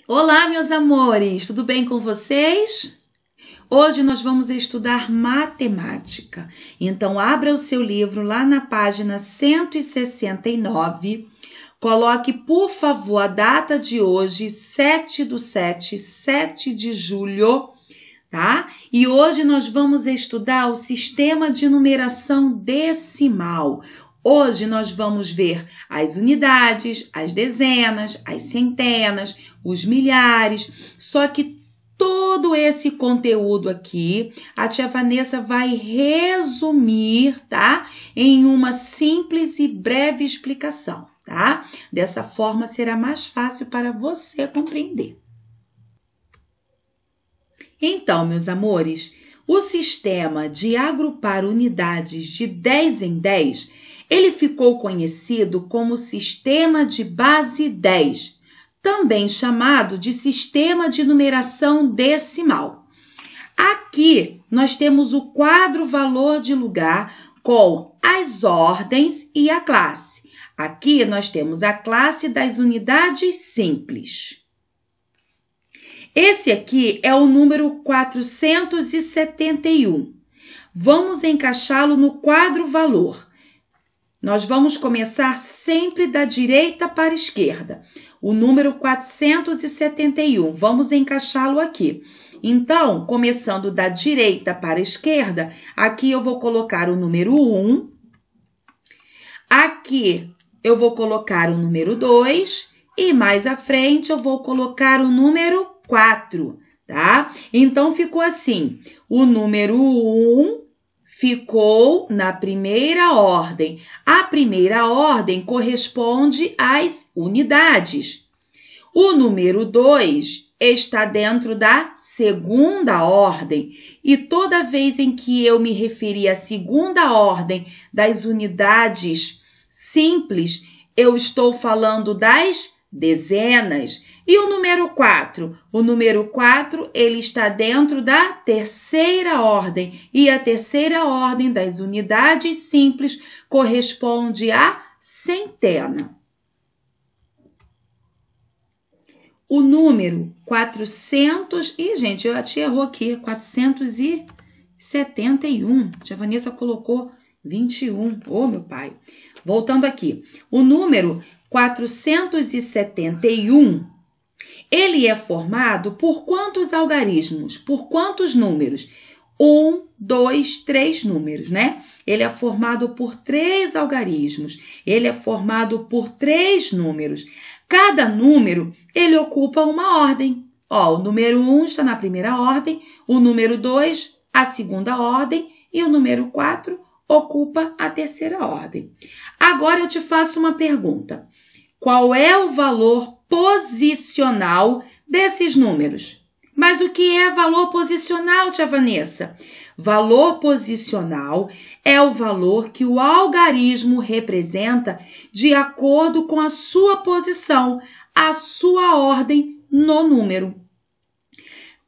Olá, meus amores, tudo bem com vocês? Hoje nós vamos estudar matemática. Então, abra o seu livro lá na página 169. Coloque, por favor, a data de hoje, 7/7, 7 de julho, tá? E hoje nós vamos estudar o sistema de numeração decimal. Hoje nós vamos ver as unidades, as dezenas, as centenas, os milhares, só que todo esse conteúdo aqui, a tia Vanessa vai resumir, tá? Em uma simples e breve explicação, tá? Dessa forma será mais fácil para você compreender. Então, meus amores, o sistema de agrupar unidades de 10 em 10, ele ficou conhecido como sistema de base 10, também chamado de sistema de numeração decimal. Aqui nós temos o quadro valor de lugar com as ordens e a classe. Aqui nós temos a classe das unidades simples. Esse aqui é o número 471. Vamos encaixá-lo no quadro valor. Nós vamos começar sempre da direita para a esquerda. O número 471, vamos encaixá-lo aqui. Então, começando da direita para a esquerda, aqui eu vou colocar o número 1. Aqui eu vou colocar o número 2. E mais à frente eu vou colocar o número 4, tá? Então, ficou assim. O número 1 ficou na primeira ordem. A primeira ordem corresponde às unidades. O número 2 está dentro da segunda ordem. E toda vez em que eu me referir à segunda ordem das unidades simples, eu estou falando das dezenas. E o número 4? O número 4, ele está dentro da terceira ordem. E a terceira ordem das unidades simples corresponde à centena. O número 400... Ih, gente, a tia errou aqui. 471. A tia Vanessa colocou 21. Ô, meu pai. Voltando aqui. O número 471... ele é formado por quantos algarismos? Por quantos números? 1, 2, 3 números, né? Ele é formado por 3 algarismos. Ele é formado por 3 números. Cada número, ele ocupa uma ordem. Ó, o número 1 está na primeira ordem, o número 2, a segunda ordem, e o número 4 ocupa a terceira ordem. Agora eu te faço uma pergunta. Qual é o valor posicional desses números? Mas o que é valor posicional, tia Vanessa? Valor posicional é o valor que o algarismo representa de acordo com a sua posição, a sua ordem no número.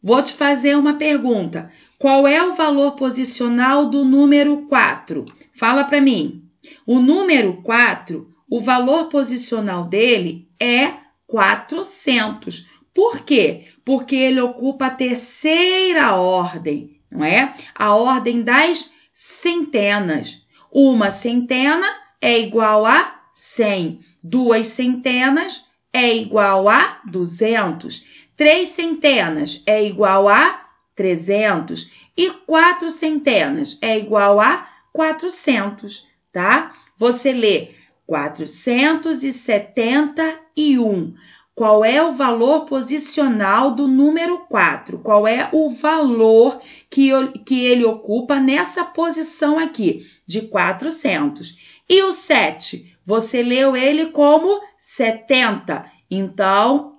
Vou te fazer uma pergunta. Qual é o valor posicional do número 4? Fala para mim. O número 4, o valor posicional dele é 400. Por quê? Porque ele ocupa a terceira ordem, não é? A ordem das centenas. Uma centena é igual a 100. 2 centenas é igual a 200. 3 centenas é igual a 300. E 4 centenas é igual a 400, tá? Você lê 471. Qual é o valor posicional do número 4? Qual é o valor que ele ocupa nessa posição aqui, de 400? E o 7? Você leu ele como 70. Então,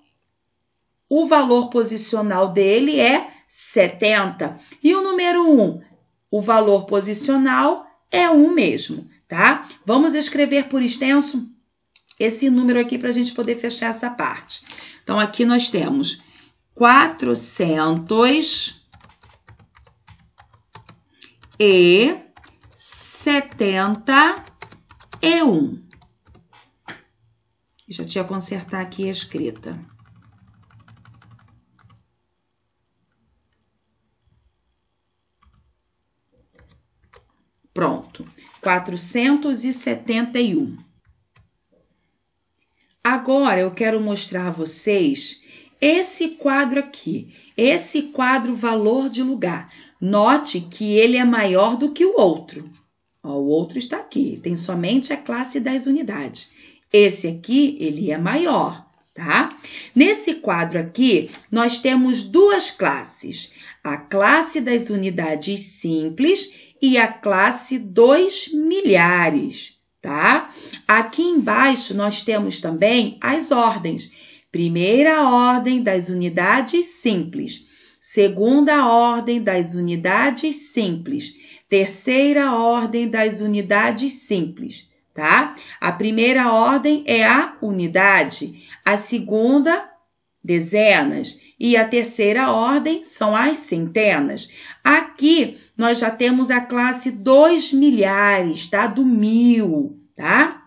o valor posicional dele é 70. E o número 1? O valor posicional é 1 mesmo, tá? Vamos escrever por extenso esse número aqui para a gente poder fechar essa parte. Então, aqui nós temos 471. Deixa eu te consertar aqui a escrita. Pronto, 471. Agora, eu quero mostrar a vocês esse quadro aqui. Esse quadro valor de lugar. Note que ele é maior do que o outro. Ó, o outro está aqui, tem somente a classe das unidades. Esse aqui, ele é maior, tá? Nesse quadro aqui, nós temos duas classes. A classe das unidades simples e a classe dos milhares, tá? Aqui embaixo, nós temos também as ordens. Primeira ordem das unidades simples. Segunda ordem das unidades simples. Terceira ordem das unidades simples, tá? A primeira ordem é a unidade, a segunda, dezenas, e a terceira ordem são as centenas. Aqui, nós já temos a classe dos milhares, tá? Do 1000, tá?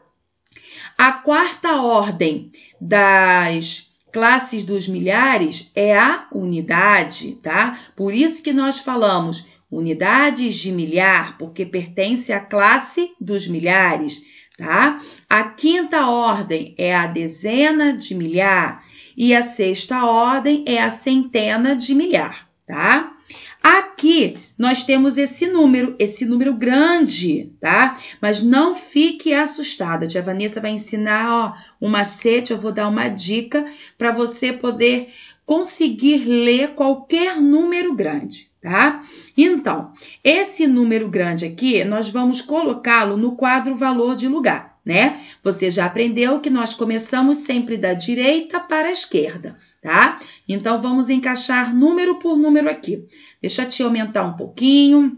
A quarta ordem das classes dos milhares é a unidade, tá? Por isso que nós falamos unidades de milhar, porque pertence à classe dos milhares, tá? A quinta ordem é a dezena de milhar e a sexta ordem é a centena de milhar, tá? Aqui nós temos esse número grande, tá? Mas não fique assustada. A tia Vanessa vai ensinar, ó, um macete, eu vou dar uma dica para você poder conseguir ler qualquer número grande, tá? Então, esse número grande aqui, nós vamos colocá-lo no quadro valor de lugar, né? Você já aprendeu que nós começamos sempre da direita para a esquerda, tá? Então, vamos encaixar número por número aqui. Deixa eu te aumentar um pouquinho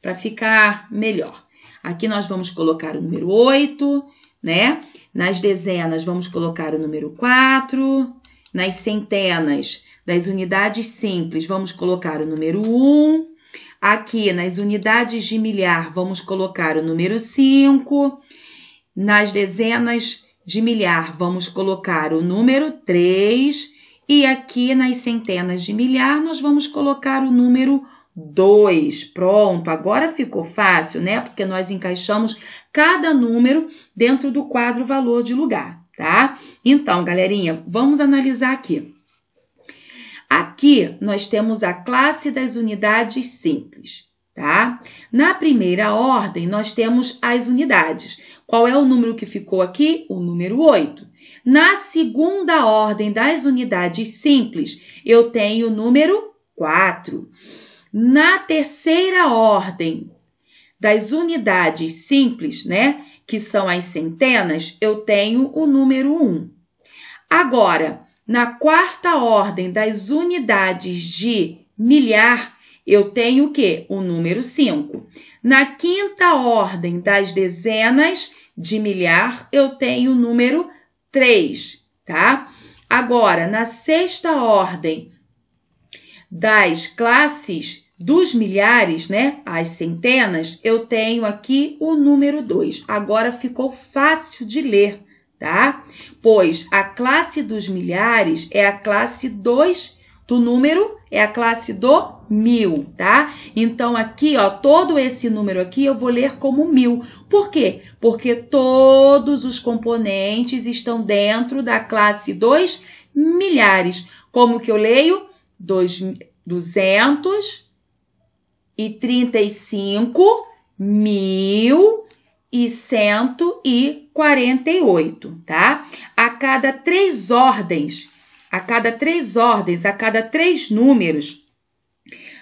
para ficar melhor. Aqui nós vamos colocar o número 8, né? Nas dezenas, vamos colocar o número 4. Nas centenas das unidades simples, vamos colocar o número 1. Aqui, nas unidades de milhar, vamos colocar o número 5. Nas dezenas de milhar, vamos colocar o número 3. E aqui, nas centenas de milhar, nós vamos colocar o número 2. Pronto, agora ficou fácil, né? Porque nós encaixamos cada número dentro do quadro valor de lugar, tá? Então, galerinha, vamos analisar aqui. Aqui, nós temos a classe das unidades simples, tá? Na primeira ordem, nós temos as unidades. Qual é o número que ficou aqui? O número 8. Na segunda ordem das unidades simples, eu tenho o número 4. Na terceira ordem das unidades simples, né, que são as centenas, eu tenho o número 1. Agora, na quarta ordem das unidades de milhar, eu tenho o quê? O número 5. Na quinta ordem das dezenas de milhar, eu tenho o número 3, tá? Agora, na sexta ordem das classes dos milhares, né, as centenas, eu tenho aqui o número 2. Agora ficou fácil de ler, tá? Pois a classe dos milhares é a classe 2 do número, é a classe do 1000, tá? Então, aqui, ó, todo esse número aqui eu vou ler como 1000. Por quê? Porque todos os componentes estão dentro da classe dos milhares. Como que eu leio? 235.148, tá? A cada três ordens, a cada três números,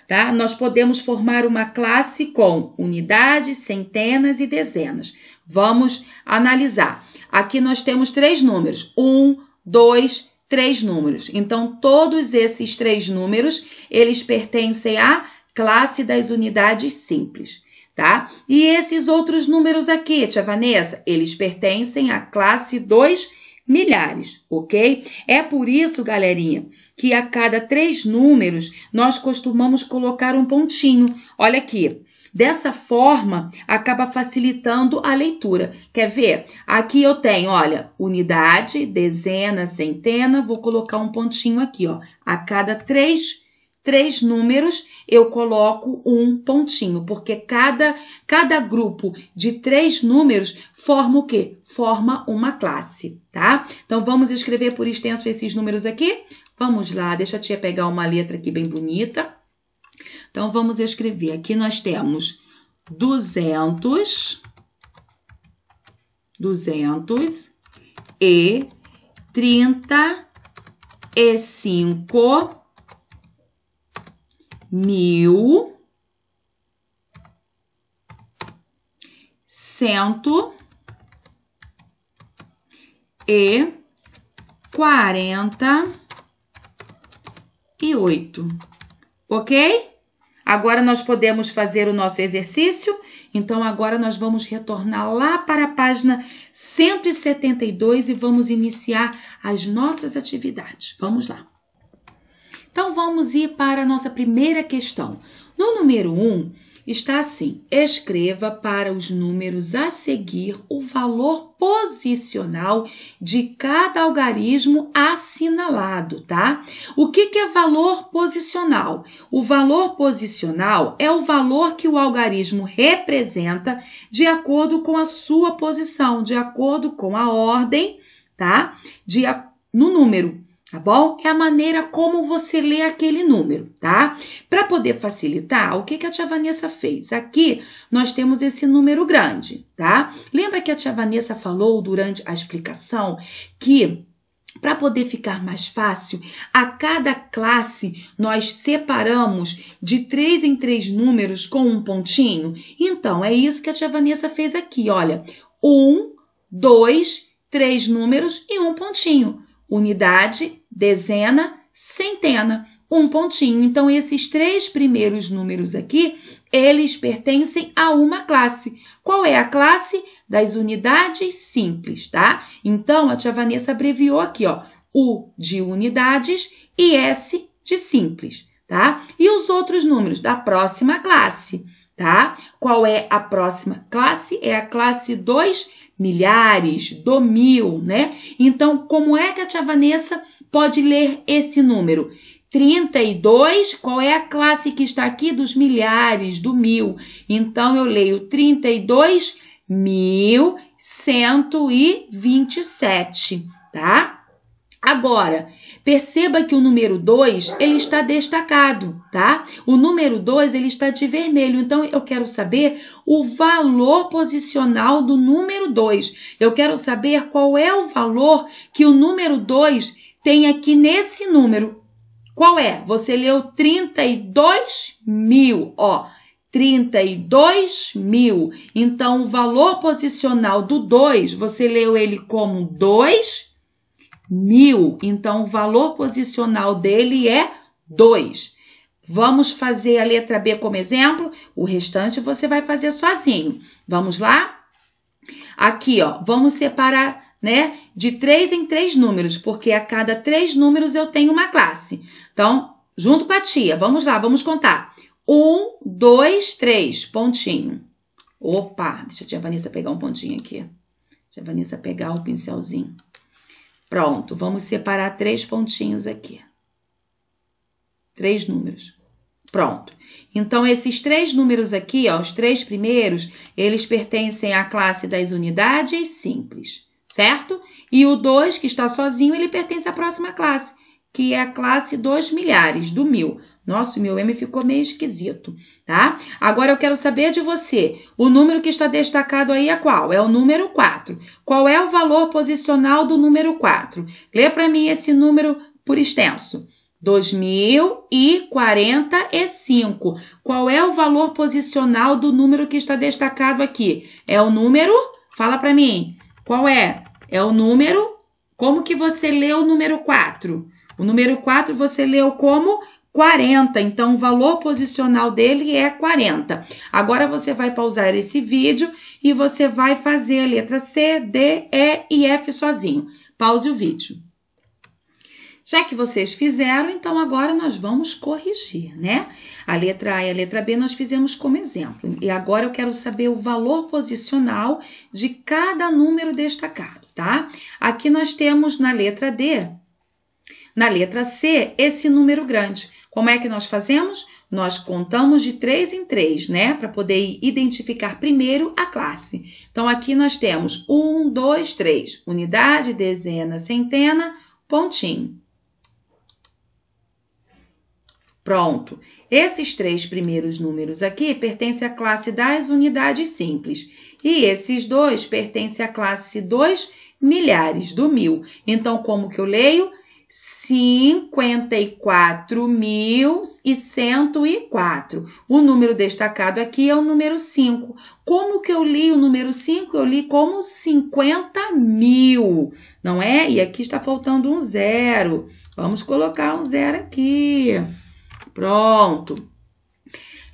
tá? Nós podemos formar uma classe com unidades, centenas e dezenas. Vamos analisar. Aqui nós temos 3 números. 1, 2, 3 números. Então, todos esses 3 números, eles pertencem à classe das unidades simples, tá? E esses outros números aqui, tia Vanessa, eles pertencem à classe dos milhares, ok? É por isso, galerinha, que a cada 3 números, nós costumamos colocar um pontinho. Olha aqui. Dessa forma, acaba facilitando a leitura. Quer ver? Aqui eu tenho, olha, unidade, dezena, centena, vou colocar um pontinho aqui, ó. A cada 3 3 números, eu coloco um pontinho, porque cada grupo de 3 números forma o quê? Forma uma classe, tá? Então, vamos escrever por extenso esses números aqui? Vamos lá, deixa a tia pegar uma letra aqui bem bonita. Então, vamos escrever. Aqui nós temos 200 e 35 mil 148, ok? Agora nós podemos fazer o nosso exercício. Então, agora nós vamos retornar lá para a página 172 e vamos iniciar as nossas atividades. Vamos lá. Então, vamos ir para a nossa primeira questão. No número 1, está assim: escreva para os números a seguir o valor posicional de cada algarismo assinalado, tá? O que é valor posicional? O valor posicional é o valor que o algarismo representa de acordo com a sua posição, de acordo com a ordem, tá? No número. Tá bom? É a maneira como você lê aquele número, tá? Para poder facilitar, o que a tia Vanessa fez? Aqui nós temos esse número grande, tá? Lembra que a tia Vanessa falou durante a explicação que para poder ficar mais fácil, a cada classe nós separamos de 3 em 3 números com um pontinho? Então, é isso que a tia Vanessa fez aqui, olha. 1, 2, 3 números e um pontinho. Unidade, dezena, centena, um pontinho. Então, esses 3 primeiros números aqui, eles pertencem a uma classe. Qual é a classe? Das unidades simples, tá? Então, a tia Vanessa abreviou aqui, ó, U de unidades e S de simples, tá? E os outros números da próxima classe, tá? Qual é a próxima classe? É a classe dos milhares, do mil, né? Então, como é que a tia Vanessa pode ler esse número? 32, qual é a classe que está aqui? Dos milhares, do mil. Então, eu leio 32.127, tá? Agora, perceba que o número 2, ele está destacado, tá? O número 2, ele está de vermelho. Então, eu quero saber o valor posicional do número 2. Eu quero saber qual é o valor que o número 2 tem aqui nesse número. Qual é? Você leu 32 mil, ó. 32 mil. Então, o valor posicional do 2, você leu ele como 2 mil. Então, o valor posicional dele é 2. Vamos fazer a letra B como exemplo. O restante você vai fazer sozinho. Vamos lá? Aqui, ó, vamos separar, né, de 3 em 3 números, porque a cada 3 números eu tenho uma classe. Então, junto com a tia, vamos lá, vamos contar. 1, 2, 3, pontinho. Opa, deixa a tia Vanessa pegar um pontinho aqui. Deixa a Vanessa pegar o pincelzinho. Pronto, vamos separar 3 pontinhos aqui. 3 números. Pronto. Então, esses 3 números aqui, ó, os 3 primeiros, eles pertencem à classe das unidades simples, certo? E o 2, que está sozinho, ele pertence à próxima classe, que é a classe dos milhares, do mil. Nossa, o meu M ficou meio esquisito, tá? Agora eu quero saber de você, o número que está destacado aí é qual? É o número 4. Qual é o valor posicional do número 4? Lê para mim esse número por extenso. 2045. Qual é o valor posicional do número que está destacado aqui? É o número? Fala para mim. Qual é? É o número? Como que você leu o número 4? O número 4 você leu como 40, então o valor posicional dele é 40. Agora você vai pausar esse vídeo e você vai fazer a letra C, D, E e F sozinho. Pause o vídeo. Já que vocês fizeram, então agora nós vamos corrigir, né? A letra A e a letra B nós fizemos como exemplo. E agora eu quero saber o valor posicional de cada número destacado, tá? Aqui nós temos na letra D, na letra C, esse número grande. Como é que nós fazemos? Nós contamos de 3 em 3, né? Para poder identificar primeiro a classe. Então, aqui nós temos 1, 2, 3. Unidade, dezena, centena, pontinho. Pronto. Esses 3 primeiros números aqui pertencem à classe das unidades simples. E esses 2 pertencem à classe dos milhares, do 1000. Então, como que eu leio? 54.104. O número destacado aqui é o número 5. Como que eu li o número 5? Eu li como 50.000, não é? E aqui está faltando um 0. Vamos colocar um 0 aqui. Pronto.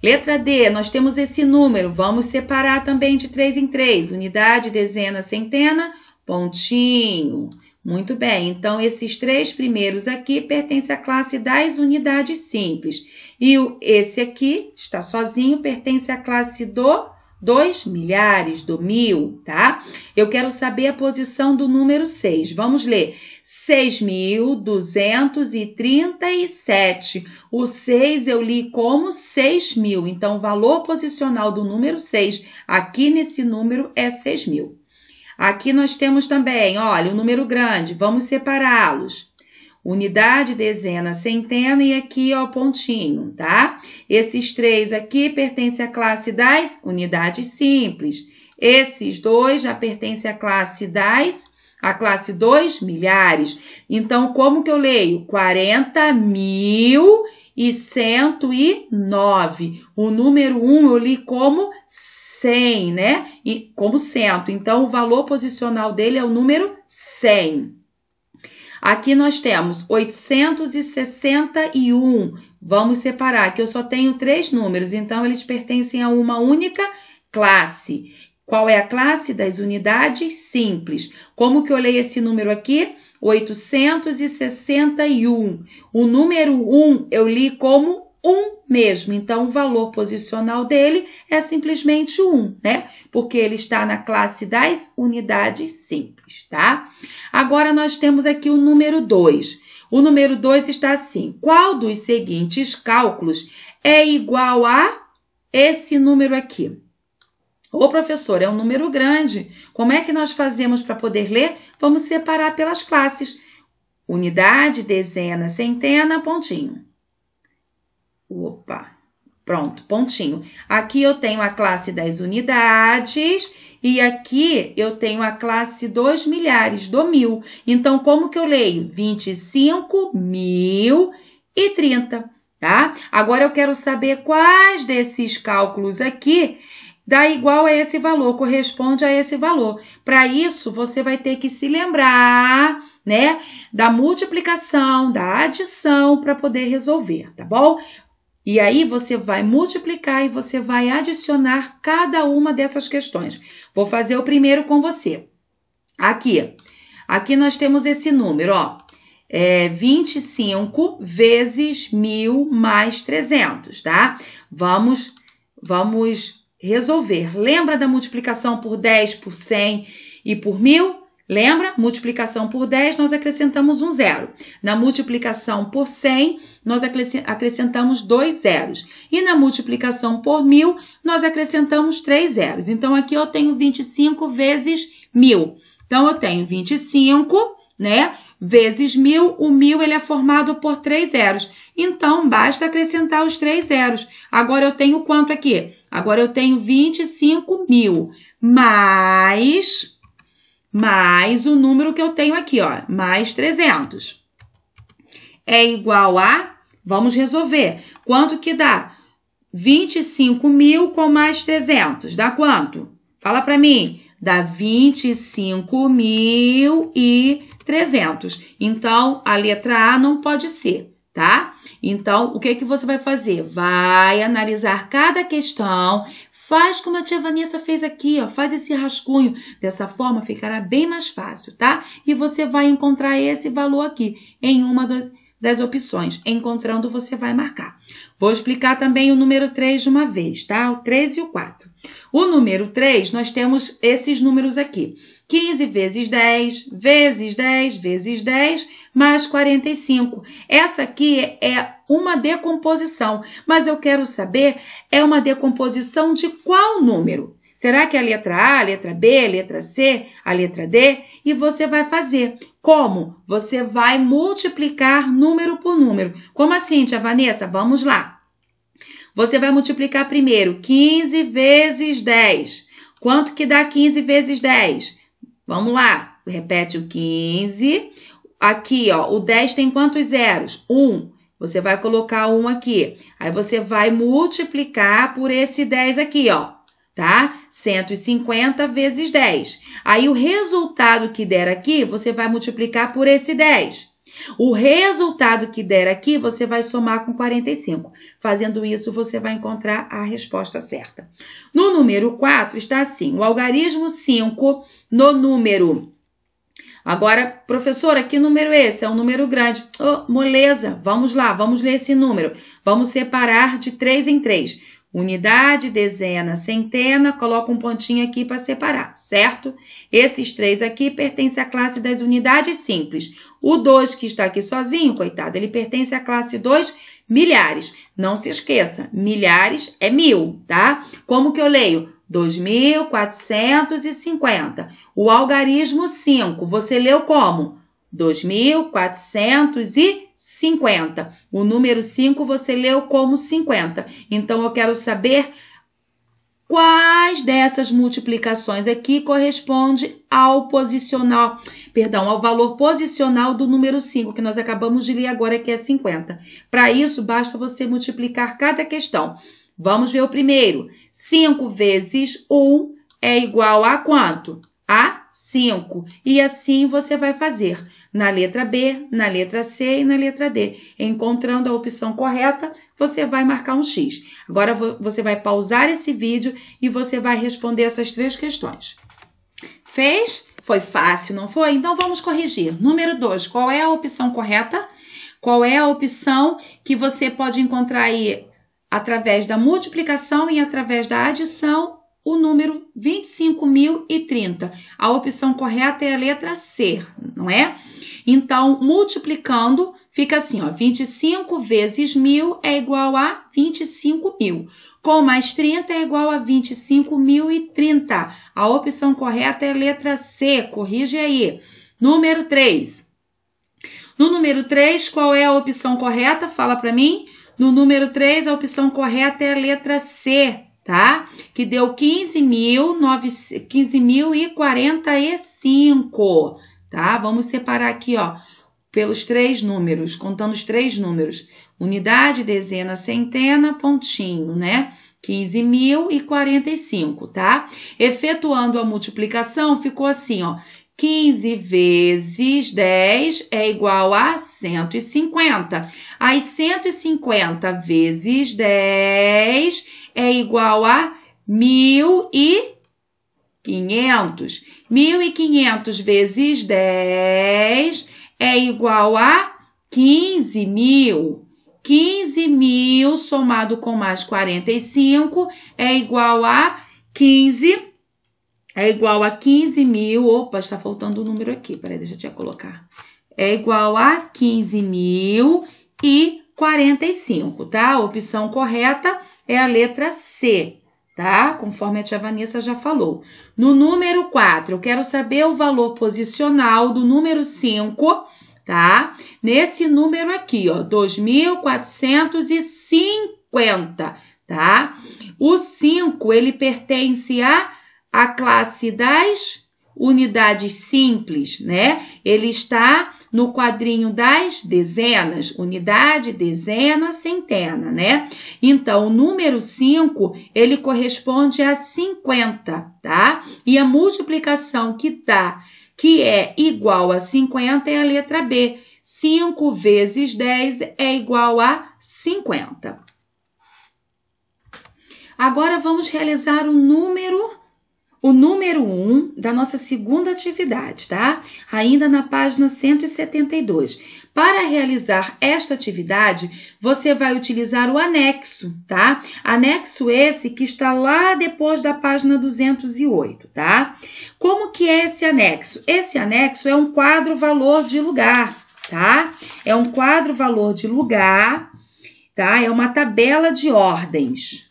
Letra D, nós temos esse número. Vamos separar também de 3 em 3. Unidade, dezena, centena, pontinho. Muito bem, então esses 3 primeiros aqui pertencem à classe das unidades simples. E esse aqui, está sozinho, pertence à classe dos milhares, do 1000, tá? Eu quero saber a posição do número 6. Vamos ler. 6.237. O 6 eu li como 6.000. Então, o valor posicional do número 6 aqui nesse número é 6.000. Aqui nós temos também, olha, o número grande, vamos separá-los. Unidade, dezena, centena e aqui, ó, pontinho, tá? Esses 3 aqui pertencem à classe das unidades simples. Esses 2 já pertencem à classe dos milhares. Então, como que eu leio? 40.109. O número 1 eu li como 100, né? E como 100. Então, o valor posicional dele é o número 100. Aqui nós temos 861. Vamos separar, aqui eu só tenho 3 números, então eles pertencem a uma única classe. Qual é a classe? Das unidades simples. Como que eu leio esse número aqui? 861. O número 1 eu li como 1 mesmo. Então, o valor posicional dele é simplesmente 1, né? Porque ele está na classe das unidades simples, tá? Agora, nós temos aqui o número 2. O número 2 está assim. Qual dos seguintes cálculos é igual a esse número aqui? Ô, professor, é um número grande. Como é que nós fazemos para poder ler? Vamos separar pelas classes. Unidade, dezena, centena, pontinho. Opa, pronto, pontinho. Aqui eu tenho a classe das unidades e aqui eu tenho a classe dos milhares, do 1000. Então, como que eu leio? 25.030, tá? Agora eu quero saber quais desses cálculos aqui dá igual a esse valor, corresponde a esse valor. Para isso, você vai ter que se lembrar, né, da multiplicação, da adição para poder resolver, tá bom? E aí, você vai multiplicar e você vai adicionar cada uma dessas questões. Vou fazer o primeiro com você. Aqui nós temos esse número, ó. 25 vezes 1.000 mais 300, tá? Vamos resolver. Lembra da multiplicação por 10, por 100 e por 1.000? Lembra? Multiplicação por 10, nós acrescentamos um 0. Na multiplicação por 100, nós acrescentamos 2 zeros. E na multiplicação por 1.000, nós acrescentamos 3 zeros. Então, aqui eu tenho 25 vezes 1.000. Então, eu tenho 25, né? Vezes 1.000. O 1.000 ele é formado por 3 zeros. Então, basta acrescentar os 3 zeros. Agora, eu tenho quanto aqui? Agora, eu tenho 25.000 mais o número que eu tenho aqui, ó, mais 300. É igual a, vamos resolver, quanto que dá? 25.000 com mais 300, dá quanto? Fala para mim. Dá 25.300. Então, a letra A não pode ser, tá? Então, o que você vai fazer? Vai analisar cada questão. Faz como a tia Vanessa fez aqui, ó. Faz esse rascunho. Dessa forma, ficará bem mais fácil, tá? E você vai encontrar esse valor aqui em uma das opções. Encontrando, você vai marcar. Vou explicar também o número 3 de uma vez, tá? O 3 e o 4. O número 3, nós temos esses números aqui. 15 vezes 10, vezes 10, vezes 10, mais 45. Essa aqui é uma decomposição. Mas eu quero saber, é uma decomposição de qual número? Será que é a letra A, a letra B, a letra C, a letra D? E você vai fazer. Como? Você vai multiplicar número por número. Como assim, tia Vanessa? Vamos lá. Você vai multiplicar primeiro 15 vezes 10. Quanto que dá 15 vezes 10? Vamos lá. Repete o 15. Aqui, ó, o 10 tem quantos zeros? 1. Você vai colocar 1 aqui. Aí você vai multiplicar por esse 10 aqui, ó. Tá? 150 vezes 10. Aí, o resultado que der aqui, você vai multiplicar por esse 10. O resultado que der aqui, você vai somar com 45. Fazendo isso, você vai encontrar a resposta certa. No número 4, está assim, o algarismo 5 no número... Agora, professora, que número é esse? É um número grande. Oh, moleza, vamos lá, vamos ler esse número. Vamos separar de 3 em 3. Unidade, dezena, centena, coloca um pontinho aqui para separar, certo? Esses 3 aqui pertencem à classe das unidades simples. O 2 que está aqui sozinho, coitado, ele pertence à classe 2, milhares. Não se esqueça, milhares é 1000, tá? Como que eu leio? 2.450. O algarismo 5, você leu como? 2.450. O número 5 você leu como 50. Então, eu quero saber quais dessas multiplicações aqui corresponde ao posicional, perdão, ao valor posicional do número 5, que nós acabamos de ler agora, que é 50. Para isso, basta você multiplicar cada questão. Vamos ver o primeiro. 5 vezes 1 é igual a quanto? A 5. E assim você vai fazer na letra B, na letra C e na letra D. Encontrando a opção correta, você vai marcar um X. Agora você vai pausar esse vídeo e você vai responder essas 3 questões. Fez? Foi fácil, não foi? Então vamos corrigir. Número 2, qual é a opção correta? Qual é a opção que você pode encontrar aí através da multiplicação e através da adição? O número 25.030. A opção correta é a letra C, não é? Então, multiplicando, fica assim, ó, 25 vezes 1.000 é igual a 25.000. Com mais 30 é igual a 25.030. A opção correta é a letra C, corrige aí. Número 3. No número 3, qual é a opção correta? Fala para mim. No número 3, a opção correta é a letra C, tá? Que deu 15.045, tá? Vamos separar aqui, ó, pelos 3 números, contando os 3 números. Unidade, dezena, centena, pontinho, né? 15.045, tá? Efetuando a multiplicação, ficou assim, ó. 15 vezes 10 é igual a 150. Aí, 150 vezes 10 é igual a 1.500. 1.500 vezes 10 é igual a 15.000. 15.000 somado com mais 45 é igual a 15. É igual a 15.000. Opa, está faltando um número aqui. Peraí, deixa eu te colocar. É igual a 15.045, tá? A opção correta é a letra C, tá? Conforme a tia Vanessa já falou. No número 4, eu quero saber o valor posicional do número 5, tá? Nesse número aqui, ó, 2.450, tá? O 5, ele pertence a classe das unidades simples, né? Ele está no quadrinho das dezenas, unidade, dezena, centena, né? Então, o número 5, ele corresponde a 50, tá? E a multiplicação que é igual a 50 é a letra B. 5 vezes 10 é igual a 50. Agora, vamos realizar o número 1 da nossa segunda atividade, tá? Ainda na página 172. Para realizar esta atividade, você vai utilizar o anexo, tá? Anexo esse que está lá depois da página 208, tá? Como que é esse anexo? Esse anexo é um quadro valor de lugar, tá? É um quadro valor de lugar tá? É uma tabela de ordens.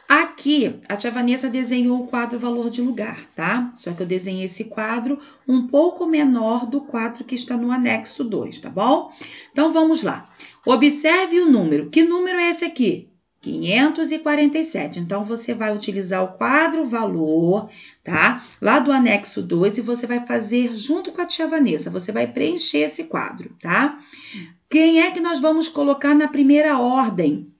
Aqui, a tia Vanessa desenhou o quadro valor de lugar, tá? Só que eu desenhei esse quadro um pouco menor do quadro que está no anexo 2, tá bom? Então, vamos lá. Observe o número. Que número é esse aqui? 547. Então, você vai utilizar o quadro valor, tá? Lá do anexo 2 e você vai fazer junto com a tia Vanessa. Você vai preencher esse quadro, tá? Quem é que nós vamos colocar na primeira ordem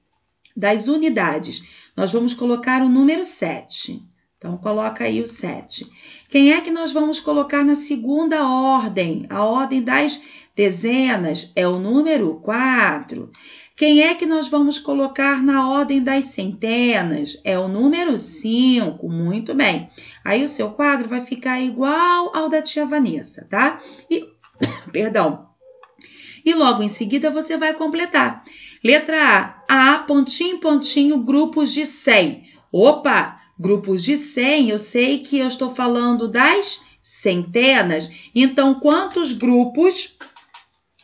das unidades? Nós vamos colocar o número 7. Então, coloca aí o 7. Quem é que nós vamos colocar na segunda ordem? A ordem das dezenas é o número 4. Quem é que nós vamos colocar na ordem das centenas? É o número 5. Muito bem. Aí, o seu quadro vai ficar igual ao da tia Vanessa, tá? Perdão. E logo em seguida, você vai completar. Letra A, pontinho, pontinho, grupos de 100. Opa, grupos de 100, eu sei que eu estou falando das centenas. Então, quantos grupos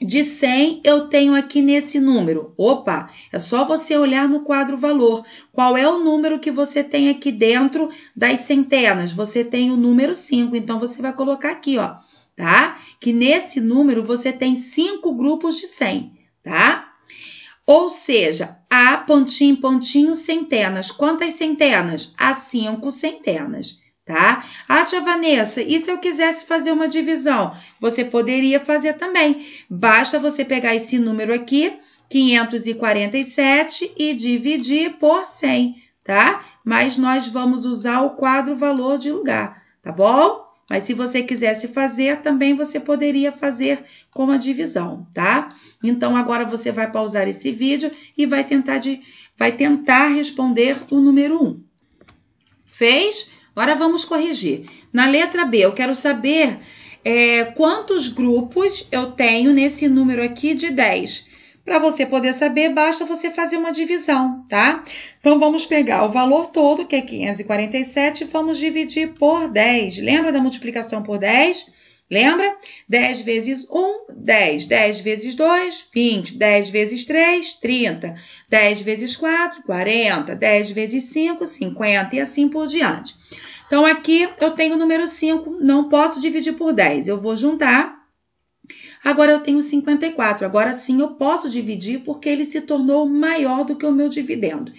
de 100 eu tenho aqui nesse número? Opa, é só você olhar no quadro valor. Qual é o número que você tem aqui dentro das centenas? Você tem o número 5, então você vai colocar aqui, ó, tá? Que nesse número você tem 5 grupos de 100, tá? Ou seja, A, pontinho, pontinho, centenas. Quantas centenas? A 5 centenas, tá? Ah, tia Vanessa, e se eu quisesse fazer uma divisão? Você poderia fazer também. Basta você pegar esse número aqui, 547, e dividir por 100, tá? Mas nós vamos usar o quadro valor de lugar, tá bom? Mas se você quisesse fazer, também você poderia fazer com a divisão, tá? Então, agora você vai pausar esse vídeo e vai tentar responder o número 1. Fez? Agora vamos corrigir. Na letra B, eu quero saber quantos grupos eu tenho nesse número aqui de 10. Para você poder saber, basta você fazer uma divisão, tá? Então, vamos pegar o valor todo, que é 547, e vamos dividir por 10. Lembra da multiplicação por 10? Lembra? 10 vezes 1, 10. 10 vezes 2, 20. 10 vezes 3, 30. 10 vezes 4, 40. 10 vezes 5, 50 e assim por diante. Então, aqui eu tenho o número 5, não posso dividir por 10. Eu vou juntar. Agora eu tenho 54. Agora sim eu posso dividir porque ele se tornou maior do que o meu dividendo.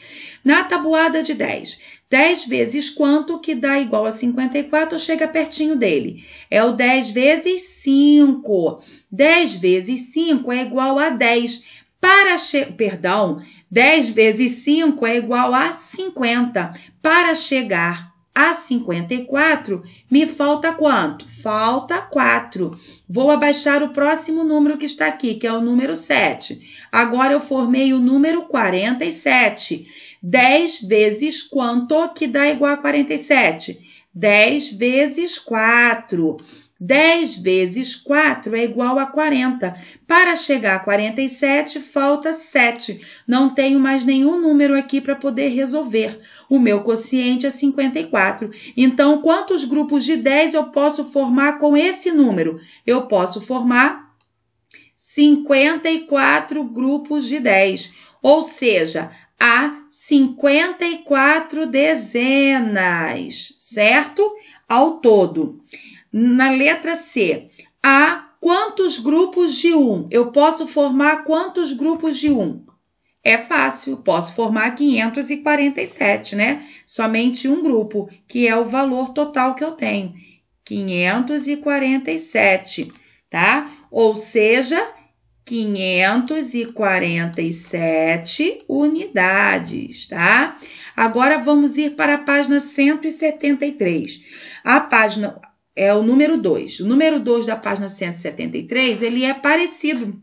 Na tabuada de 10, 10 vezes quanto que dá igual a 54, chega pertinho dele. É o 10 vezes 5. 10 vezes 5 é igual a 10. 10 vezes 5 é igual a 50. Para chegar a 54, me falta quanto? Falta 4. Vou abaixar o próximo número que está aqui, que é o número 7. Agora eu formei o número 47. 10 vezes quanto que dá igual a 47? 10 vezes 4. 10 vezes 4 é igual a 40. Para chegar a 47, falta 7. Não tenho mais nenhum número aqui para poder resolver. O meu quociente é 54. Então, quantos grupos de 10 eu posso formar com esse número? Eu posso formar 54 grupos de 10. Ou seja, há 54 dezenas, certo? Ao todo. Na letra C, há quantos grupos de 1? Eu posso formar quantos grupos de 1? É fácil, posso formar 547, né? Somente um grupo, que é o valor total que eu tenho. 547, tá? Ou seja, 547 unidades, tá? Agora vamos ir para a página 173. A página é o número 2. O número 2 da página 173, ele é parecido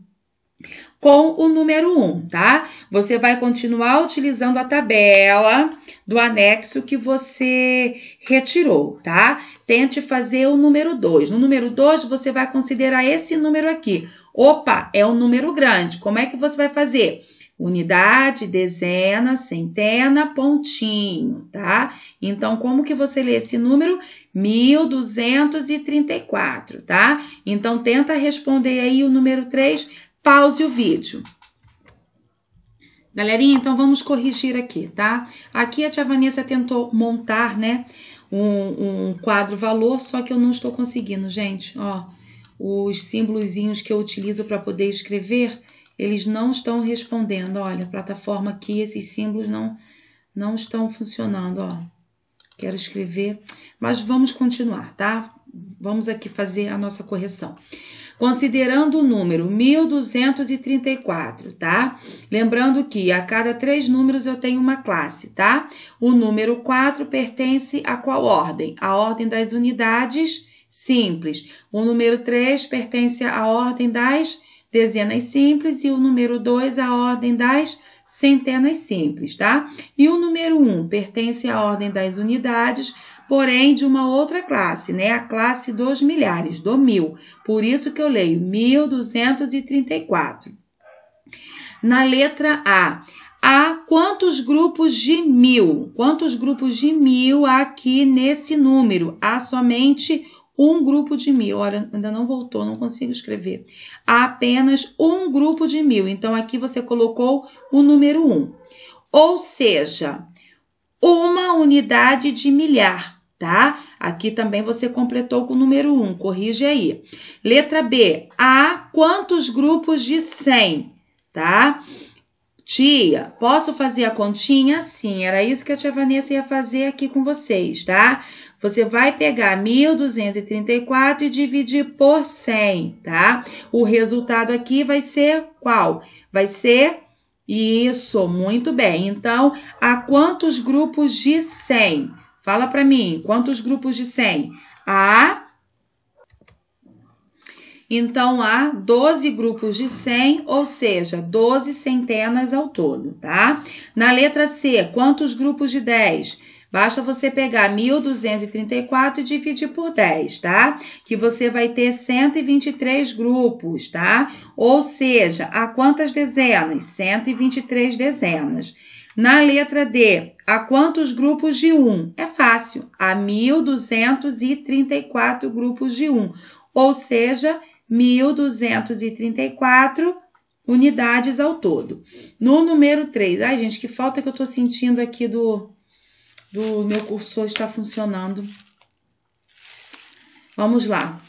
com o número 1, tá? Você vai continuar utilizando a tabela do anexo que você retirou, tá? Tente fazer o número 2. No número 2, você vai considerar esse número aqui. Opa, é um número grande. Como é que você vai fazer? Unidade, dezena, centena, pontinho, tá? Então, como que você lê esse número? 1234, tá? Então, tenta responder aí o número 3 pause o vídeo. Galerinha, então vamos corrigir aqui, tá? Aqui a tia Vanessa tentou montar, né, um quadro valor, só que eu não estou conseguindo, gente. Ó, os símbolozinhos que eu utilizo para poder escrever, eles não estão respondendo. Olha, a plataforma aqui, esses símbolos não estão funcionando, ó. Quero escrever, mas vamos continuar, tá? Vamos aqui fazer a nossa correção. Considerando o número 1234, tá? Lembrando que a cada 3 números eu tenho uma classe, tá? O número 4 pertence a qual ordem? A ordem das unidades simples. O número 3 pertence à ordem das dezenas simples e o número 2 à ordem das centenas simples, tá? E o número 1 pertence à ordem das unidades, porém de uma outra classe, né? A classe dos milhares, do 1000. Por isso que eu leio 1234. Na letra A, há quantos grupos de 1000? Quantos grupos de 1000 há aqui nesse número? Há somente um grupo de 1000. Olha, ainda não voltou, não consigo escrever. Há apenas um grupo de 1000. Então, aqui você colocou o número 1. Ou seja, uma unidade de milhar, tá? Aqui também você completou com o número 1. Corrige aí. Letra B. Há quantos grupos de 100, tá? Tia, posso fazer a continha? Sim, era isso que a tia Vanessa ia fazer aqui com vocês, tá? Você vai pegar 1234 e dividir por 100, tá? O resultado aqui vai ser qual? Vai ser isso, muito bem. Então, há quantos grupos de 100? Fala para mim, quantos grupos de 100? Então, há 12 grupos de 100, ou seja, 12 centenas ao todo, tá? Na letra C, quantos grupos de 10? Basta você pegar 1234 e dividir por 10, tá? Que você vai ter 123 grupos, tá? Ou seja, há quantas dezenas? 123 dezenas. Na letra D, há quantos grupos de 1? É fácil, há 1234 grupos de 1, ou seja, 1234 unidades ao todo. No número 3, ai gente, que falta que eu tô sentindo aqui do meu cursor está funcionando. Vamos lá.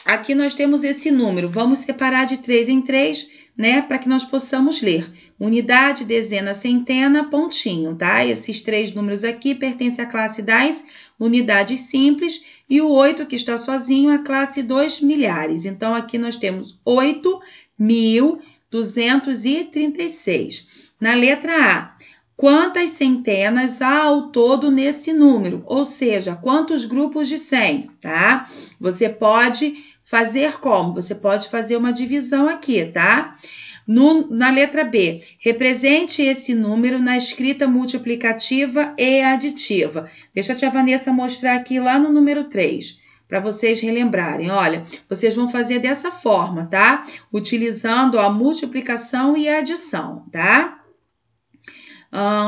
Aqui nós temos esse número. Vamos separar de 3 em 3, né? Para que nós possamos ler. Unidade, dezena, centena, pontinho, tá? Esses 3 números aqui pertencem à classe das unidades simples. E o 8, que está sozinho, à classe dos milhares. Então, aqui nós temos 8.236. Na letra A, quantas centenas há ao todo nesse número? Ou seja, quantos grupos de 100, tá? Você pode fazer como? Você pode fazer uma divisão aqui, tá? Na letra B, represente esse número na escrita multiplicativa e aditiva. Deixa a tia Vanessa mostrar aqui lá no número 3, para vocês relembrarem. Olha, vocês vão fazer dessa forma, tá? Utilizando a multiplicação e a adição, tá?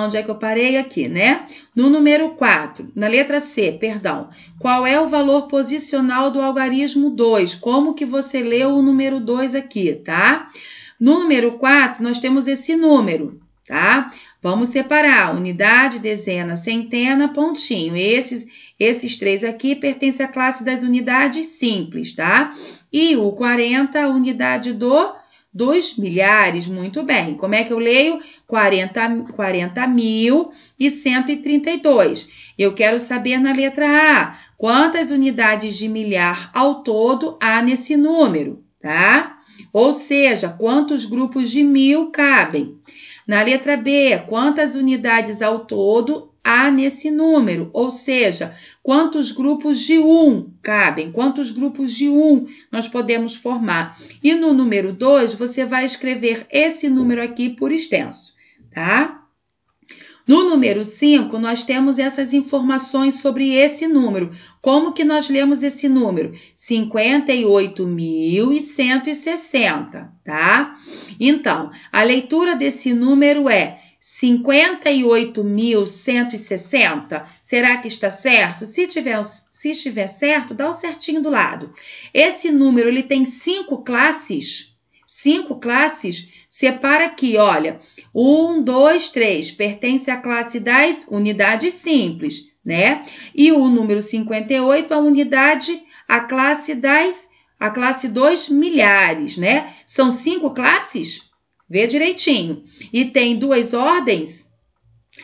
Onde é que eu parei? Aqui, né? No número 4, na letra C, perdão. Qual é o valor posicional do algarismo 2? Como que você leu o número 2 aqui, tá? No número 4, nós temos esse número, tá? Vamos separar unidade, dezena, centena, pontinho. Esses 3 aqui pertencem à classe das unidades simples, tá? E o 40, a unidade dos milhares. Muito bem. Como é que eu leio? 40.132. Eu quero saber na letra A, quantas unidades de milhar ao todo há nesse número, tá? Ou seja, quantos grupos de 1000 cabem? Na letra B, quantas unidades ao todo há nesse número? Ou seja, quantos grupos de 1 cabem? Quantos grupos de 1 nós podemos formar? E no número 2, você vai escrever esse número aqui por extenso, tá? No número 5, nós temos essas informações sobre esse número. Como que nós lemos esse número? 58.160, tá? Então, a leitura desse número é 58.160. Será que está certo? Se estiver certo, dá o certinho do lado. Esse número, ele tem 5 classes? 5 classes, separa aqui, olha. 1, 2, 3, pertence à classe das unidades simples, né? E o número 58, a classe 2 milhares, né? São 5 classes? Vê direitinho. E tem 2 ordens?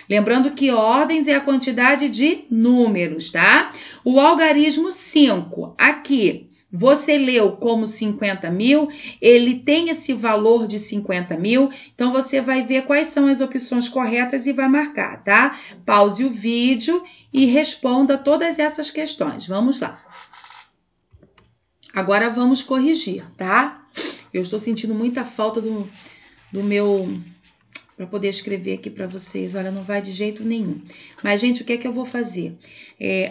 Lembrando que ordens é a quantidade de números, tá? O algarismo 5, aqui, você leu como 50 mil, ele tem esse valor de 50 mil, então você vai ver quais são as opções corretas e vai marcar, tá? Pause o vídeo e responda todas essas questões. Vamos lá. Agora vamos corrigir, tá? Eu estou sentindo muita falta do meu... para poder escrever aqui para vocês. Olha, não vai de jeito nenhum. Mas, gente, o que é que eu vou fazer?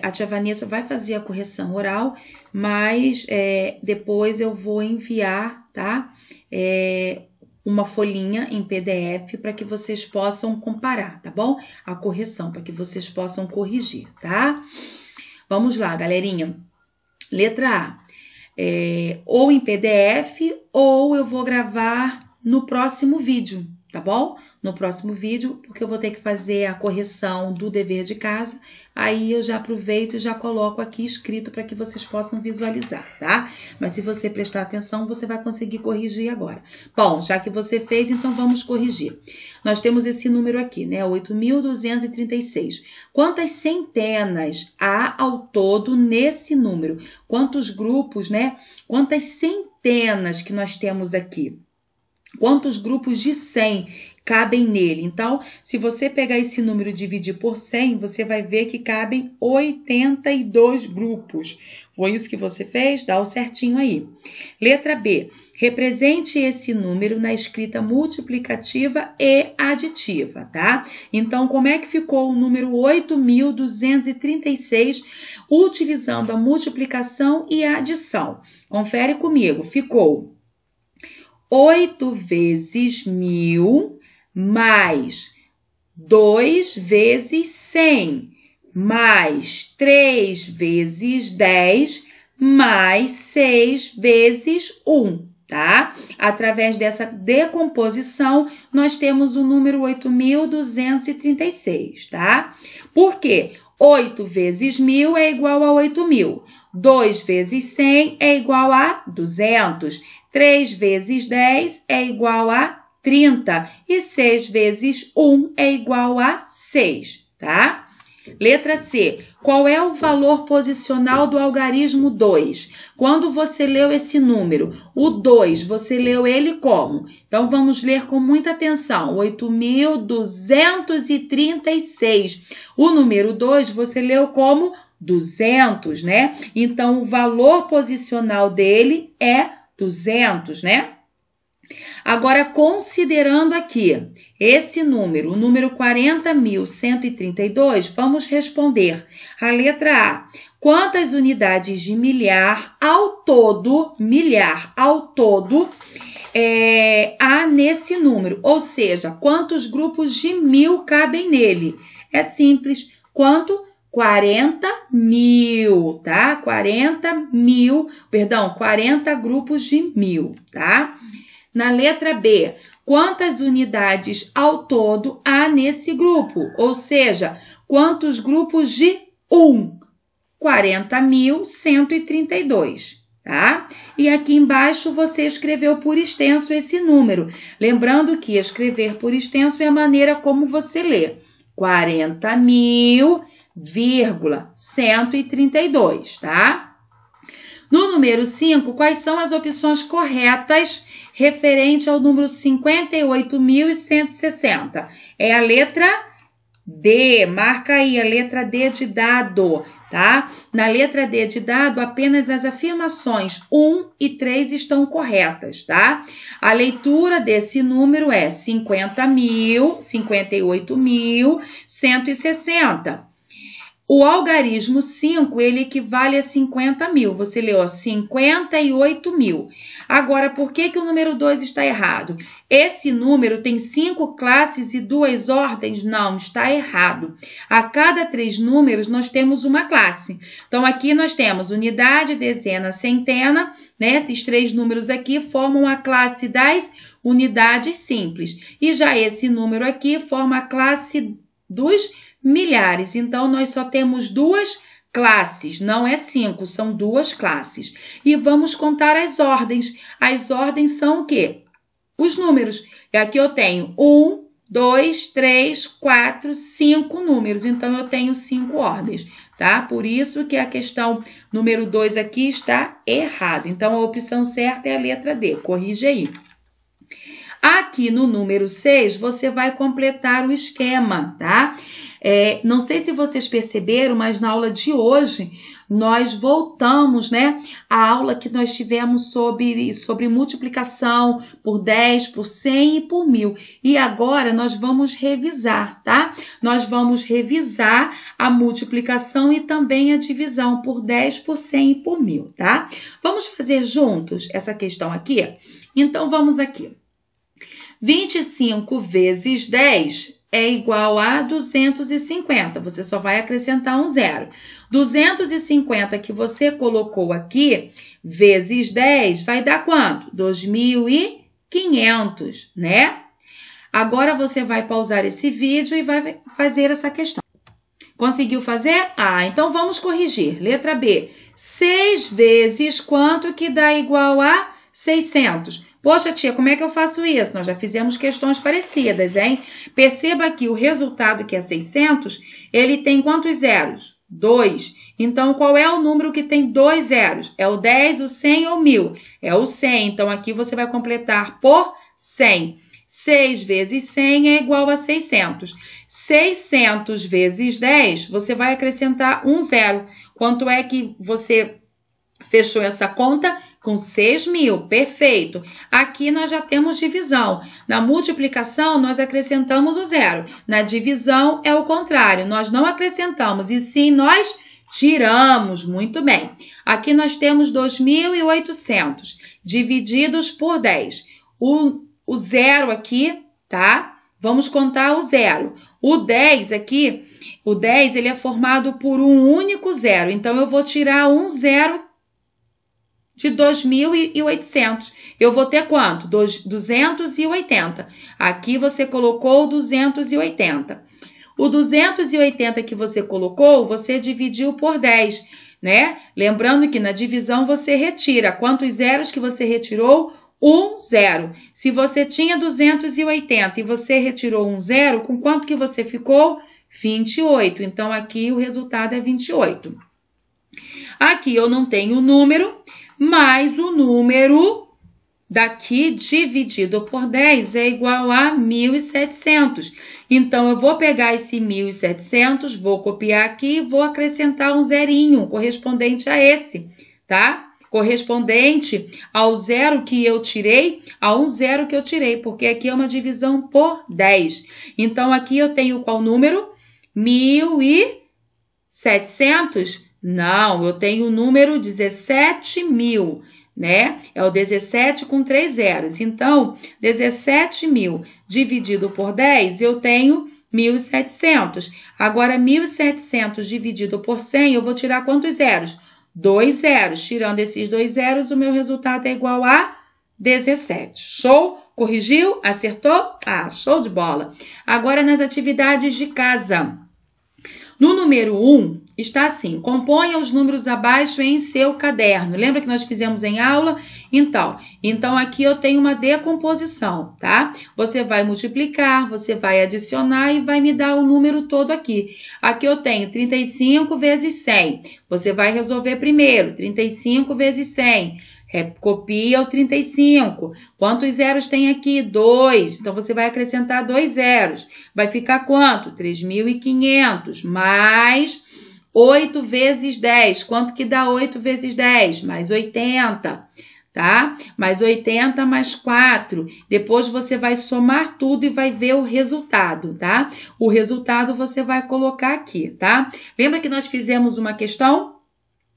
A tia Vanessa vai fazer a correção oral, mas depois eu vou enviar, tá? Uma folhinha em PDF para que vocês possam comparar, tá bom? A correção, para que vocês possam corrigir, tá? Vamos lá, galerinha. Letra A. Ou em PDF, ou eu vou gravar no próximo vídeo, tá bom? No próximo vídeo, porque eu vou ter que fazer a correção do dever de casa, aí eu já aproveito e já coloco aqui escrito para que vocês possam visualizar, tá? Mas se você prestar atenção, você vai conseguir corrigir agora. Bom, já que você fez, então vamos corrigir. Nós temos esse número aqui, né? 8.236. Quantas centenas há ao todo nesse número? Quantos grupos, né? Quantas centenas que nós temos aqui? Quantos grupos de 100 cabem nele? Então, se você pegar esse número e dividir por 100, você vai ver que cabem 82 grupos. Foi isso que você fez? Dá o certinho aí. Letra B. Represente esse número na escrita multiplicativa e aditiva, tá? Então, como é que ficou o número 8.236 utilizando a multiplicação e a adição? Confere comigo. Ficou 8 vezes 1.000 mais 2 vezes 100 mais 3 vezes 10 mais 6 vezes 1, tá? Através dessa decomposição, nós temos o número 8.236, tá? Por quê? 8 vezes 1.000 é igual a 8.000. 2 vezes 100 é igual a 200. 3 vezes 10 é igual a 30. E 6 vezes 1 é igual a 6, tá? Letra C. Qual é o valor posicional do algarismo 2? Quando você leu esse número, o 2, você leu ele como? Então, vamos ler com muita atenção. 8.236. O número 2, você leu como 200, né? Então, o valor posicional dele é 200, né? Agora, considerando aqui esse número, o número 40.132, vamos responder a letra A. Quantas unidades de milhar ao todo, há nesse número? Ou seja, quantos grupos de 1.000 cabem nele? É simples. Quanto? 40.000, tá? 40 grupos de 1.000, tá? Na letra B, quantas unidades ao todo há nesse grupo? Ou seja, quantos grupos de 1? 40.132, tá? E aqui embaixo você escreveu por extenso esse número. Lembrando que escrever por extenso é a maneira como você lê. 40.132, tá? No número 5, quais são as opções corretas referente ao número 58.160? É a letra D, marca aí a letra D de dado, tá? Na letra D de dado, apenas as afirmações 1 e 3 estão corretas, tá? A leitura desse número é 58.160. O algarismo 5, ele equivale a 50 mil. Você leu, ó, 58 mil. Agora, por que o número 2 está errado? Esse número tem 5 classes e 2 ordens? Não, está errado. A cada 3 números, nós temos uma classe. Então, aqui nós temos unidade, dezena, centena, né? Esses 3 números aqui formam a classe das unidades simples. E já esse número aqui forma a classe dos milhares. Então, nós só temos 2 classes, não é 5, são 2 classes. E vamos contar as ordens. As ordens são o quê? Os números. E aqui eu tenho 1, 2, 3, 4, 5 números. Então, eu tenho 5 ordens, tá? Por isso que a questão número 2 aqui está errada. Então, a opção certa é a letra D. Corrige aí. Aqui no número 6, você vai completar o esquema, tá? Não sei se vocês perceberam, mas na aula de hoje, nós voltamos, né? A aula que nós tivemos sobre multiplicação por 10, por 100 e por 1000. E agora nós vamos revisar, tá? Nós vamos revisar a multiplicação e também a divisão por 10, por 100 e por 1000, tá? Vamos fazer juntos essa questão aqui? Então, vamos aqui. 25 vezes 10 é igual a 250. Você só vai acrescentar um zero. 250 que você colocou aqui, vezes 10, vai dar quanto? 2.500, né? Agora você vai pausar esse vídeo e vai fazer essa questão. Conseguiu fazer? Então vamos corrigir. Letra B. 6 vezes quanto que dá igual a 600? Poxa, tia, como é que eu faço isso? Nós já fizemos questões parecidas, hein? Perceba que o resultado, que é 600, ele tem quantos zeros? 2. Então, qual é o número que tem 2 zeros? É o 10, o 100 ou 1000? É o 100. Então, aqui você vai completar por 100. 6 vezes 100 é igual a 600. 600 vezes 10, você vai acrescentar um zero. Quanto é que você fechou essa conta? Com 6.000, perfeito. Aqui nós já temos divisão. Na multiplicação, nós acrescentamos o zero. Na divisão, é o contrário. Nós não acrescentamos, e sim nós tiramos. Muito bem. Aqui nós temos 2.800 divididos por 10. O zero aqui, tá? Vamos contar o zero. O 10 aqui, o 10 ele é formado por um único zero. Então, eu vou tirar um zero de 2.800. Eu vou ter quanto? 280. Aqui você colocou 280. O 280 que você colocou, você dividiu por 10, né? Lembrando que na divisão você retira. Quantos zeros que você retirou? Um zero. Se você tinha 280 e você retirou um zero, com quanto que você ficou? 28. Então, aqui o resultado é 28. Aqui eu não tenho o número, mas o número daqui dividido por 10 é igual a 1.700. Então, eu vou pegar esse 1.700, vou copiar aqui e vou acrescentar um zerinho correspondente a esse, tá? Correspondente ao zero que eu tirei, a um zero que eu tirei, porque aqui é uma divisão por 10. Então, aqui eu tenho qual número? 1.700? Não, eu tenho o número 17.000, né? É o 17 com 3 zeros. Então, 17.000 dividido por 10, eu tenho 1.700. Agora, 1.700 dividido por 100, eu vou tirar quantos zeros? 2 zeros. Tirando esses 2 zeros, o meu resultado é igual a 17. Show? Corrigiu? Acertou? Show de bola. Agora, nas atividades de casa. No número 1, está assim, componha os números abaixo em seu caderno. Lembra que nós fizemos em aula? Então aqui eu tenho uma decomposição, tá? Você vai multiplicar, você vai adicionar e vai me dar o número todo aqui. Aqui eu tenho 35 vezes 100. Você vai resolver primeiro, 35 vezes 100. Copia o 35. Quantos zeros tem aqui? 2. Então, você vai acrescentar 2 zeros. Vai ficar quanto? 3.500 mais 8 vezes 10. Quanto que dá 8 vezes 10? Mais 80. tá? Mais 80 mais 4. Depois você vai somar tudo e vai ver o resultado, tá? O resultado você vai colocar aqui, tá? Lembra que nós fizemos uma questão?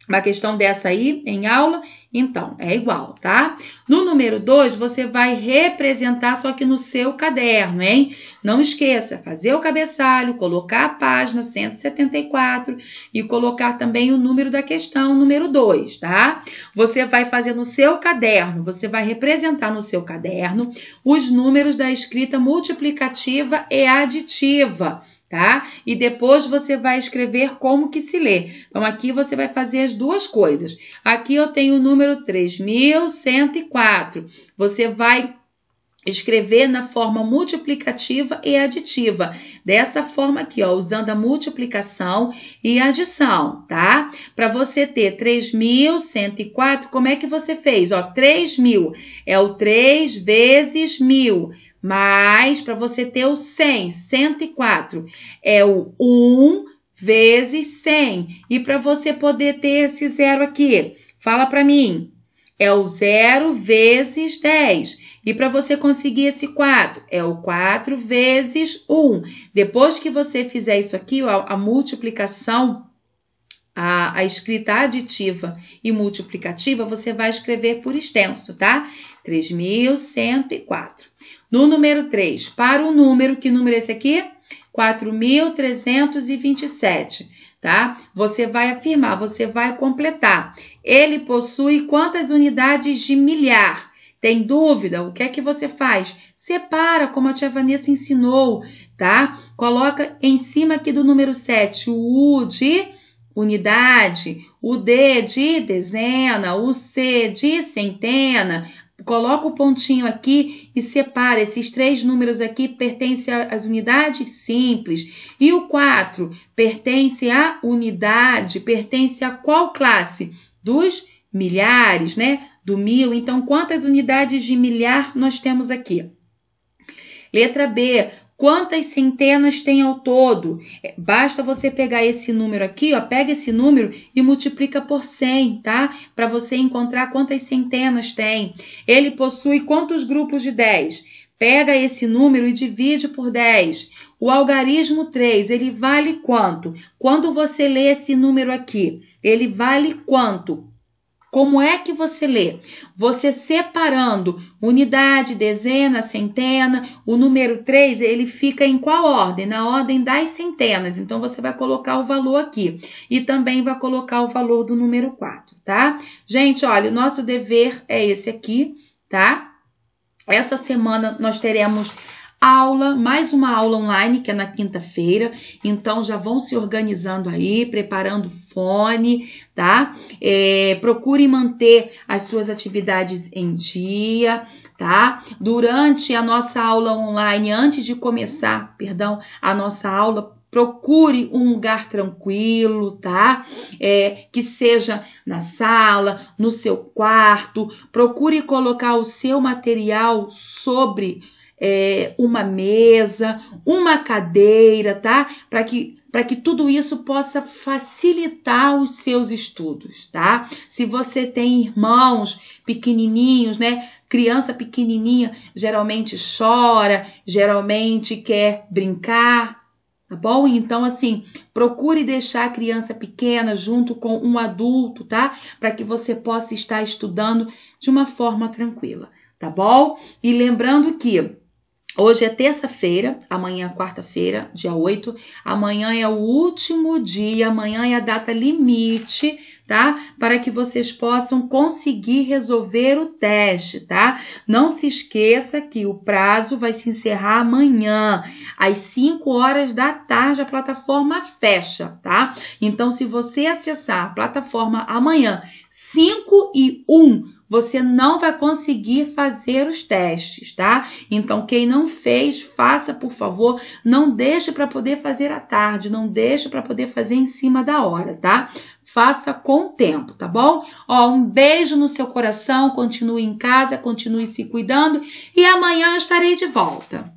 Uma questão dessa aí em aula? Então, é igual, tá? No número 2, você vai representar só que no seu caderno, hein? Não esqueça, fazer o cabeçalho, colocar a página 174 e colocar também o número da questão, número 2, tá? Você vai fazer no seu caderno, você vai representar no seu caderno os números da escrita multiplicativa e aditiva, tá? E depois você vai escrever como que se lê. Então, aqui você vai fazer as duas coisas. Aqui eu tenho o número 3.104. Você vai escrever na forma multiplicativa e aditiva. Dessa forma aqui, ó, usando a multiplicação e adição, tá? Para você ter 3.104, como é que você fez? Ó, 3.000 é o 3 vezes 1.000. Mas, para você ter o 100, 104, é o 1 vezes 100. E para você poder ter esse zero aqui, fala para mim, é o 0 vezes 10. E para você conseguir esse 4, é o 4 vezes 1. Depois que você fizer isso aqui, ó, a multiplicação, a escrita aditiva e multiplicativa, você vai escrever por extenso, tá? 3.104. No número 3, para o número, que número é esse aqui? 4.327, tá? Você vai afirmar, você vai completar. Ele possui quantas unidades de milhar? Tem dúvida? O que é que você faz? Separa, como a tia Vanessa ensinou, tá? Coloca em cima aqui do número 7 o U de unidade, o D de dezena, o C de centena. Coloca o pontinho aqui e separa. Esses 3 números aqui pertencem às unidades simples. E o 4 pertence à unidade, pertence a qual classe? Dos milhares, né? Do 1000. Então, quantas unidades de milhar nós temos aqui? Letra B. Quantas centenas tem ao todo? Basta você pegar esse número aqui, ó, pega esse número e multiplica por 100, tá? Para você encontrar quantas centenas tem. Ele possui quantos grupos de 10? Pega esse número e divide por 10. O algarismo 3, ele vale quanto? Quando você lê esse número aqui, ele vale quanto? Como é que você lê? Você separando unidade, dezena, centena, o número 3, ele fica em qual ordem? Na ordem das centenas. Então, você vai colocar o valor aqui. E também vai colocar o valor do número 4, tá? Gente, olha, o nosso dever é esse aqui, tá? Essa semana nós teremos aula, mais uma aula online, que é na quinta-feira. Então, já vão se organizando aí, preparando fone, tá? Procure manter as suas atividades em dia, tá? Durante a nossa aula online, antes de começar, a nossa aula, procure um lugar tranquilo, tá? Que seja na sala, no seu quarto. Procure colocar o seu material sobre uma mesa, uma cadeira, tá? Para que tudo isso possa facilitar os seus estudos, tá? Se você tem irmãos pequenininhos, né? Criança pequenininha geralmente chora, geralmente quer brincar, tá bom? Então, assim, procure deixar a criança pequena junto com um adulto, tá? Para que você possa estar estudando de uma forma tranquila, tá bom? E lembrando que hoje é terça-feira, amanhã é quarta-feira, dia 8. Amanhã é o último dia, amanhã é a data limite, tá? Para que vocês possam conseguir resolver o teste, tá? Não se esqueça que o prazo vai se encerrar amanhã, às 5 horas da tarde, a plataforma fecha, tá? Então, se você acessar a plataforma amanhã, 5:01, você não vai conseguir fazer os testes, tá? Então, quem não fez, faça, por favor. Não deixe para poder fazer à tarde, não deixe para poder fazer em cima da hora, tá? Faça com o tempo, tá bom? Ó, um beijo no seu coração, continue em casa, continue se cuidando e amanhã eu estarei de volta.